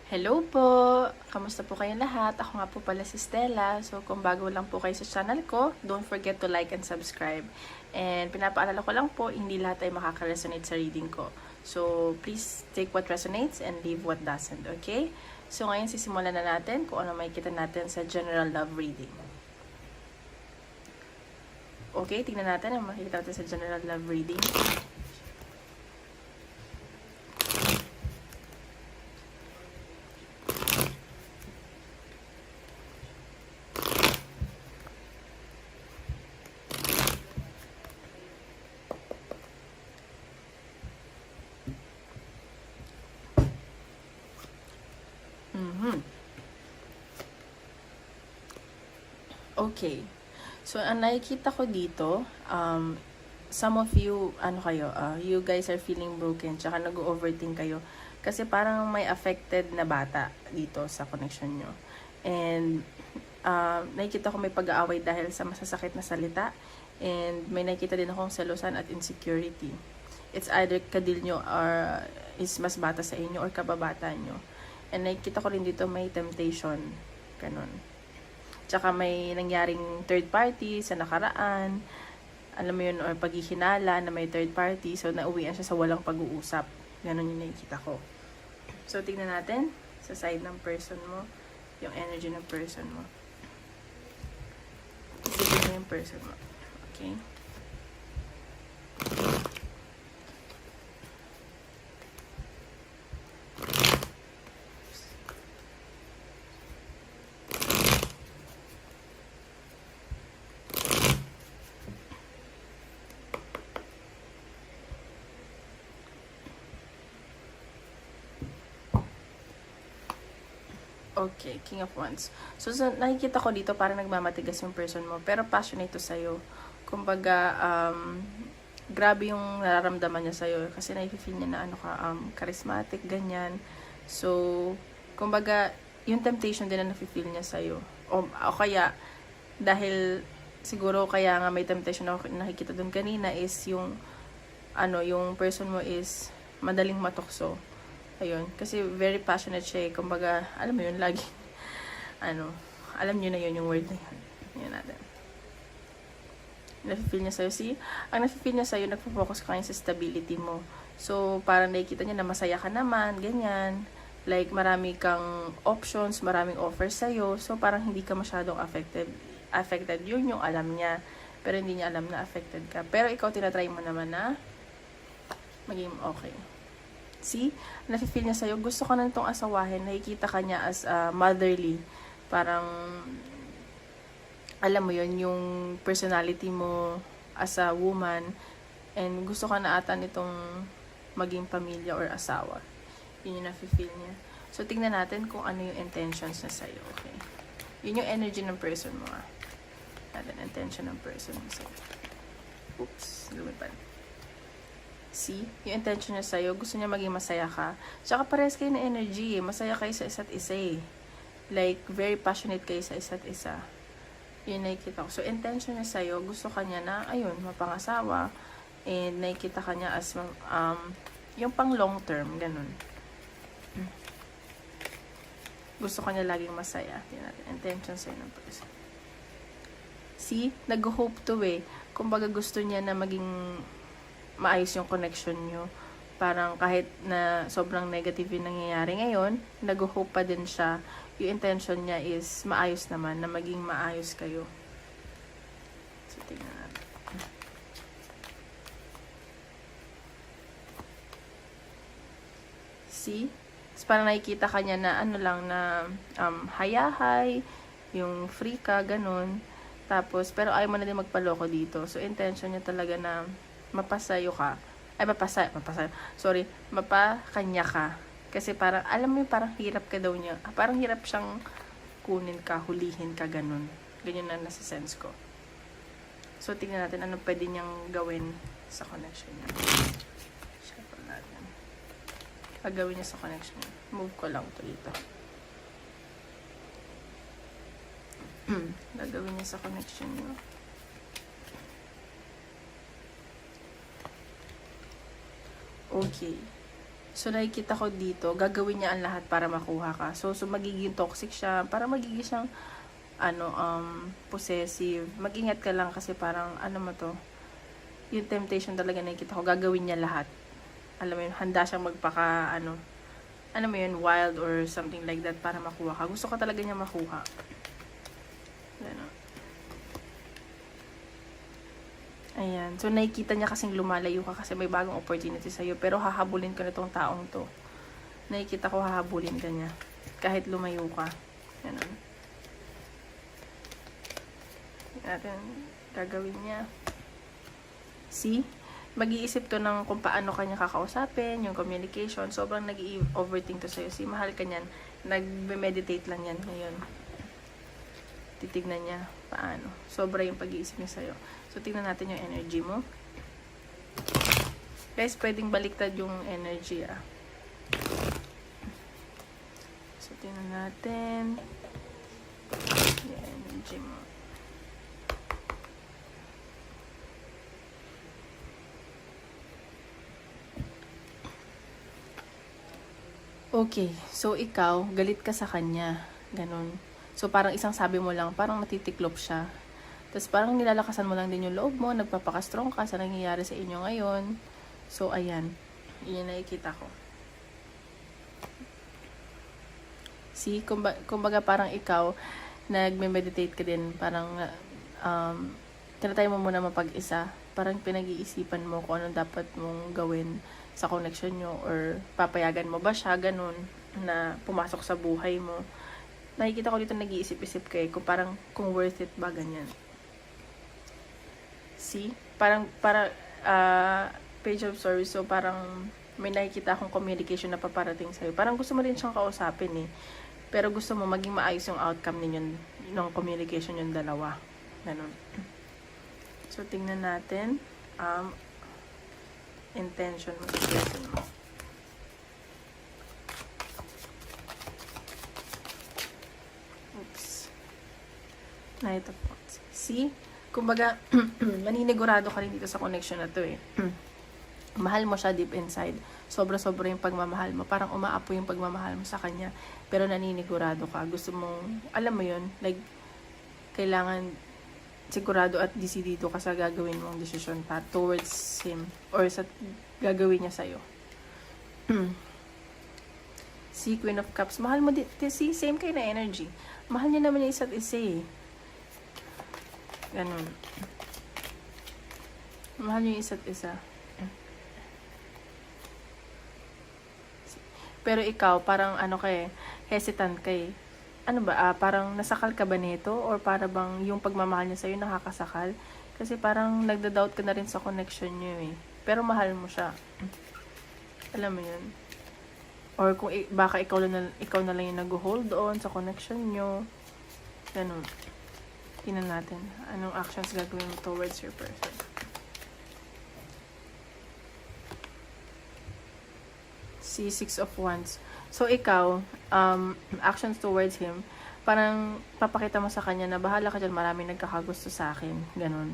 Hello po! Kamusta po kayong lahat? Ako nga po pala si Stella. So, kung bago lang po kayo sa channel ko, don't forget to like and subscribe. And pinapaalala ko lang po, hindi lahat ay makaka-resonate sa reading ko. So, please take what resonates and leave what doesn't, okay? So, ngayon sisimulan na natin kung ano makikita natin sa general love reading. Okay, tingnan natin ang makikita natin sa general love reading. Okay. So, ang nakikita ko dito, some of you, you guys are feeling broken, tsaka nag-overthink kayo. Kasi parang may affected na bata dito sa connection nyo. And, nakikita ko may pag-aaway dahil sa masasakit na salita. And, may nakikita din akong selosan at insecurity. It's either kadil nyo or is mas bata sa inyo or kababata nyo. And nakikita ko rin dito may temptation. Ganun. Tsaka may nangyaring third party sa nakaraan, alam mo yun, or paghihinala na may third party, so nauwian siya sa walang pag-uusap. Ganon yung nakikita ko. So, tignan natin sa side ng person mo, yung energy ng person mo. Tignan mo yung person mo. Okay? Okay, King of Wands. So, nakikita ko dito parang nagmamatigas yung person mo, pero passionate to sa'yo. Kumbaga, grabe yung nararamdaman niya sa'yo kasi nafe-feel niya na charismatic, ganyan. So, kumbaga, yung temptation din na nafe-feel niya sa'yo. O kaya, dahil siguro kaya nga may temptation na nakikita doon kanina is yung, yung person mo is madaling matukso. Ayun, kasi very passionate siya eh. Kumbaga, alam mo yun, lagi, alam nyo na yun yung word na yun. Yun natin. Nafe-feel niya sa'yo. See, ang nafe-feel niya sa'yo, nagpo-focus ka sa stability mo. So, parang nakikita niya na masaya ka naman, ganyan. Like, marami kang options, maraming offers sa'yo. So, parang hindi ka masyadong affected. Yun yung alam niya. Pero hindi niya alam na affected ka. Pero ikaw, tinatry mo naman na maging okay. See? Nafe-feel niya sa'yo. Gusto ka na itong asawahin. Nakikita ka niya as motherly. Parang, alam mo yun, yung personality mo as a woman. And gusto ka na ata nitong maging pamilya or asawa. Yun yung nafe-feel niya. So, tingnan natin kung ano yung intentions na sa'yo. Okay? Yun yung energy ng person mo. Natin, intention ng person mo sa'yo. Oops, lumipad. See? Yung intention niya sa'yo, gusto niya maging masaya ka. Tsaka parehas kayo na energy eh. Masaya kayo sa isa't isa eh. Like, very passionate kayo sa isa't isa. Yun nakikita ko. So, intention niya sa'yo, gusto ka niya na, ayun, mapangasawa. And nakikita ka niya as, yung pang long term, ganun. Gusto ka niya laging masaya. Intention sa'yo ng person. See? Nag-hope to eh. Kumbaga gusto niya na maging maayos yung connection nyo. Parang kahit na sobrang negative yung nangyayari ngayon, nag-hope pa din siya. Yung intention niya is maayos naman, na maging maayos kayo. So, tingnan natin. See? So, parang nakikita ka niya na na hayahay, yung free ka, ganun. Tapos, pero ayaw mo na din magpaloko dito. So, intention niya talaga na mapasayo ka. Ay, mapakanya ka. Kasi parang, alam mo yung parang hirap ka daw niya. Parang hirap siyang kunin ka, hulihin ka, ganun. Ganyan na nasa sense ko. So, tingnan natin ano pwede niyang gawin sa connection niya. Shuffle natin. Pagawin niya sa connection niya. Move ko lang ito dito. Gagawin niya sa connection niya. Okay. So, nakikita ko dito, gagawin niya ang lahat para makuha ka. So magiging toxic siya, para magiging siyang, possessive. Mag-ingat ka lang kasi parang, mo to, yung temptation talaga nakikita ko, gagawin niya lahat. Alam mo yun, handa siyang magpaka, mo yun, wild or something like that para makuha ka. Gusto ka talaga niya makuha. Gano'n. Ayan. So, nakikita niya kasing lumalayo ka kasi may bagong opportunity sa'yo. Pero hahabulin ko na itong taong to. Nakikita ko hahabulin ka niya. Kahit lumayo ka. Ganun. Natin gagawin niya. See? Mag-iisip to ng kung paano kanya kakausapin, yung communication. Sobrang nag-i-overthink to sa'yo. See, mahal ka niyan. Nag-meditate lang yan ngayon. Titignan niya paano. Sobra yung pag-iisip niya sa'yo. So, tingnan natin yung energy mo. Guys, pwedeng baliktad yung energy, So, tingnan natin yung energy mo. Okay. So, ikaw, galit ka sa kanya. Ganon. So, parang isang sabi mo lang, parang natitiklop siya. Tapos parang nilalakasan mo lang din yung loob mo, nagpapaka-strong ka sa nangyayari sa inyo ngayon. So, ayan. Yun yung nakikita ko. See, kumbaga parang ikaw, nagme-meditate ka din, parang, tinatay mo muna mapag-isa. Parang pinag-iisipan mo kung anong dapat mong gawin sa connection nyo, or papayagan mo ba siya, ganun, na pumasok sa buhay mo. Nakikita ko dito nag-iisip-isip kayo, kung worth it ba, ganyan. See? Para page of story. So, parang may nakikita akong communication na paparating sa'yo. Parang gusto mo rin siyang kausapin eh. Pero gusto mo maging maayos yung outcome ninyo ng communication yung dalawa. Ganun. So, tingnan natin. Intention mo. Intention mo. Oops. Knight of Wands. See? Kumbaga, maninigurado ka rin dito sa connection na to eh. Mahal mo siya deep inside. Sobra-sobra yung pagmamahal mo. Parang umaapo yung pagmamahal mo sa kanya. Pero naninigurado ka. Gusto mong, alam mo yun, like, kailangan sigurado at decidido ka sa gagawin mong desisyon pa towards him or sa gagawin niya sa'yo. Si Queen of Cups, mahal mo si same kayo na energy. Mahal niya naman yung isa't isa eh. Ganun. Mahal niyo yung isa't isa. Pero ikaw, parang hesitant ka eh. Ano ba, parang nasakal ka ba nito? Or para bang yung pagmamahal niya sa'yo nakakasakal? Kasi parang nagda-doubt ka na rin sa connection niyo eh. Pero mahal mo siya. Alam mo yun? Or kung baka ikaw na lang yung nag-hold on sa connection niyo. Ganun. Tingnan natin. Anong actions gagawin mo towards your person? Si Six of Wands. So, ikaw, actions towards him, parang papakita mo sa kanya na bahala ka dyan, maraming nagkakagusto sa akin. Ganon.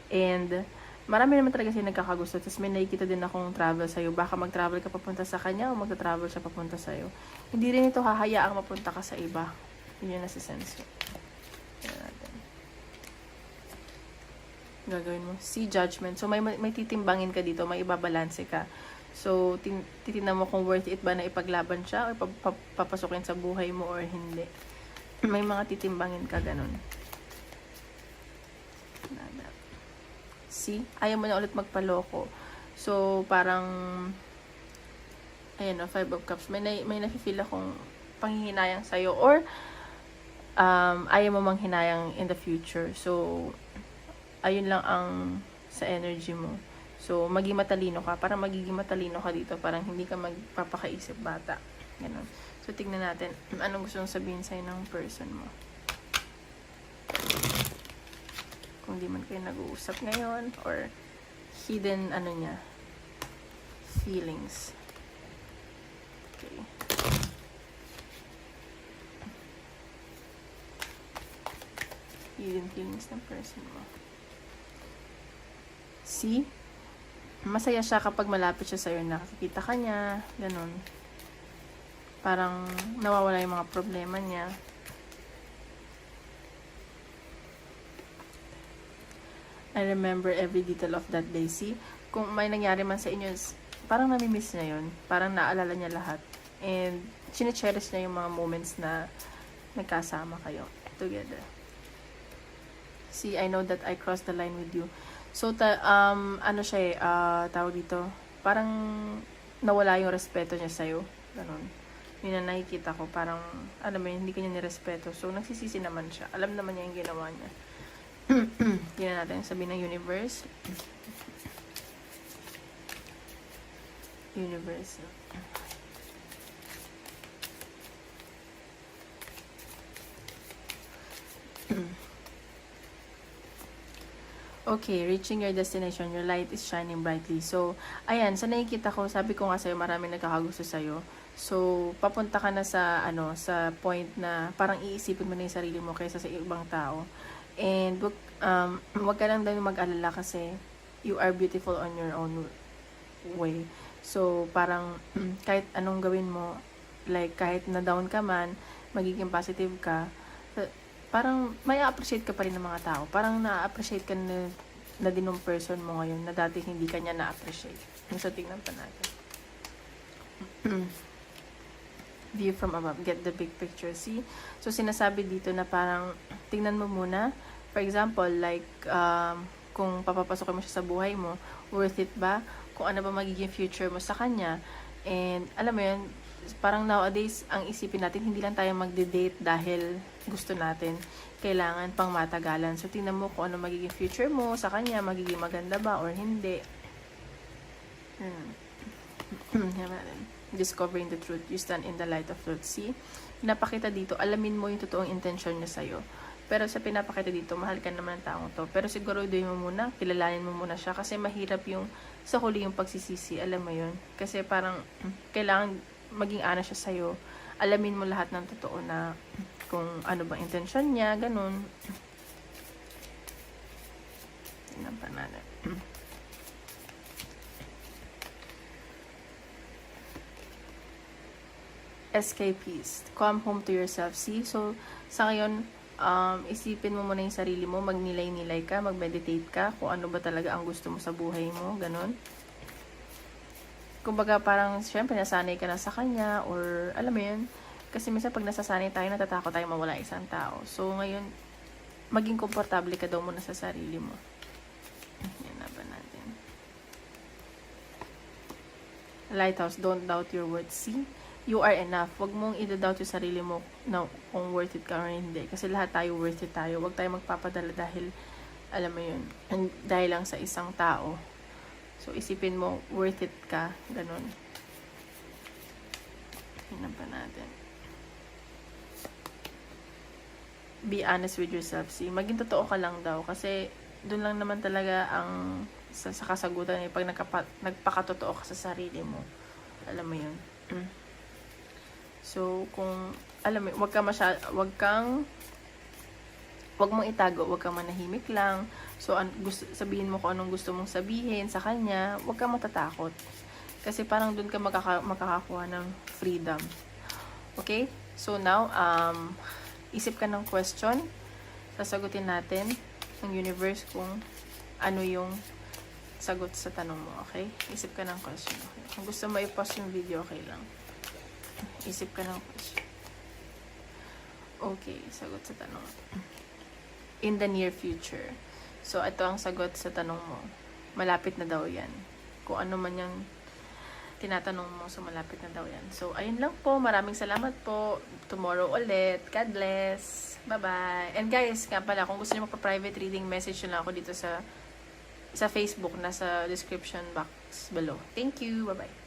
And, marami naman talaga siya nagkakagusto. Tapos may nakikita din akong travel sa'yo. Baka mag-travel ka papunta sa kanya o magta-travel siya papunta sa'yo. Hindi rin ito hahayaang mapunta ka sa iba. Yun yung nasa-sense. Gagawin mo. See judgment. So, may titimbangin ka dito. May ibabalanse ka. So, titignan mo kung worth it ba na ipaglaban siya o papasukin sa buhay mo or hindi. May mga titimbangin ka, ganun. See? Ayaw mo na ulit magpaloko. So, parang ayan o, Five of Cups. May nafe-feel akong panghihinayang sa'yo or ayaw mo manghinayang in the future. So, ayun lang ang sa energy mo. So, maging matalino ka. Para magiging matalino ka dito. Parang hindi ka magpapakaisip bata. Ganun. So, tignan natin anong gusto mong sabihin sa'yo ng person mo. Kung di man kayo nag-uusap ngayon or hidden, niya, feelings. Okay. Hidden feelings ng person mo. See? masaya siya kapag malapit siya sa'yo, nakikita ka niya, ganun. Parang nawawala yung mga problema niya. I remember every detail of that day. See, kung may nangyari man sa inyo, parang nami-miss niya yun. Parang naalala niya lahat. And chine-cherish niya yung mga moments na nagkasama kayo together. See, I know that I crossed the line with you. So, ano siya eh, tawag dito, parang nawala yung respeto niya sa'yo. Ganun. Yun ang nakikita ko. Parang, alam mo yun, hindi kanya nirespeto. So, nagsisisi naman siya. Alam naman niya yung ginawa niya. Tingnan natin, sabihin ng universe. Universe. Okay, reaching your destination, your light is shining brightly. So, ayan, sa nakikita ko, sabi ko nga sa'yo, maraming nagkakagusto sa'yo. So, papunta ka na sa, sa point na parang iisipin mo na yung sarili mo kaysa sa ibang tao. And, wag ka lang daw mag-alala kasi you are beautiful on your own way. So, parang, kahit anong gawin mo, like, kahit na down ka man, magiging positive ka, parang may appreciate ka pa rin ng mga tao. Parang na-appreciate ka na din ng person mo ngayon na dati hindi ka niya na-appreciate. So, tingnan pa natin. View from above. Get the big picture. See? So, sinasabi dito na parang tingnan mo muna. For example, like, kung papapasokin mo siya sa buhay mo, worth it ba? Kung ano ba magiging future mo sa kanya. And, alam mo yun, parang nowadays, ang isipin natin, hindi lang tayo magde-date dahil gusto natin. Kailangan pang matagalan. So, tingnan mo kung ano magiging future mo sa kanya, magiging maganda ba or hindi. Discovering the truth. You stand in the light of truth. See? Pinapakita dito, alamin mo yung totoong intention niya sa'yo. Pero sa pinapakita dito, mahal ka naman ang taong to. Pero siguro doon mo muna, kilalanin mo muna siya. Kasi mahirap yung, sa huli yung pagsisisi. Alam mo yun? Kasi parang, kailangan maging honest siya sa'yo. Alamin mo lahat ng totoo na kung ano bang intention niya, ganun. Tingnan pa natin. Escapist. Come home to yourself. See? So, sa ngayon, isipin mo muna yung sarili mo, magnilay-nilay ka, mag-meditate ka, kung ano ba talaga ang gusto mo sa buhay mo, ganun. Kumbaga parang, syempre, nasanay ka na sa kanya, or, alam mo yun, kasi minsan pag nasasanay tayo, natatakot tayo mawala isang tao. So, ngayon, maging komportable ka daw muna sa sarili mo. Yan na ba natin? Lighthouse, don't doubt your worth. See? You are enough. Huwag mong i-doubt yung sarili mo na kung worth it ka or hindi. Kasi lahat tayo worth it tayo. Huwag tayo magpapadala dahil, alam mo yun, dahil lang sa isang tao. So, isipin mo, worth it ka. Ganun. Tingnan pa natin. Be honest with yourself. See, maging totoo ka lang daw. Kasi, dun lang naman talaga ang sa kasagutan. Pag nagpakatotoo ka sa sarili mo. Alam mo yun. So, kung, alam mo, wag mong itago, wag kang manahimik lang. So, sabihin mo kung anong gusto mong sabihin sa kanya, wag kang matatakot. Kasi parang dun ka makakakuha ng freedom. Okay? So, now, isip ka ng question. Sasagutin natin ng universe kung ano yung sagot sa tanong mo. Okay? Isip ka ng question. Okay? Kung gusto mo i-pause yung video, okay lang. Isip ka ng question. Okay, sagot sa tanong. In the near future. So, ito ang sagot sa tanong mo. Malapit na daw yan. Kung ano man yung tinatanong mo, so malapit na daw yan. So, ayun lang po. Maraming salamat po. Tomorrow ulit. God bless. Bye-bye. And guys, nga pala, kung gusto niyo magpa-private reading, message nyo lang ako dito sa Facebook, nasa description box below. Thank you. Bye-bye.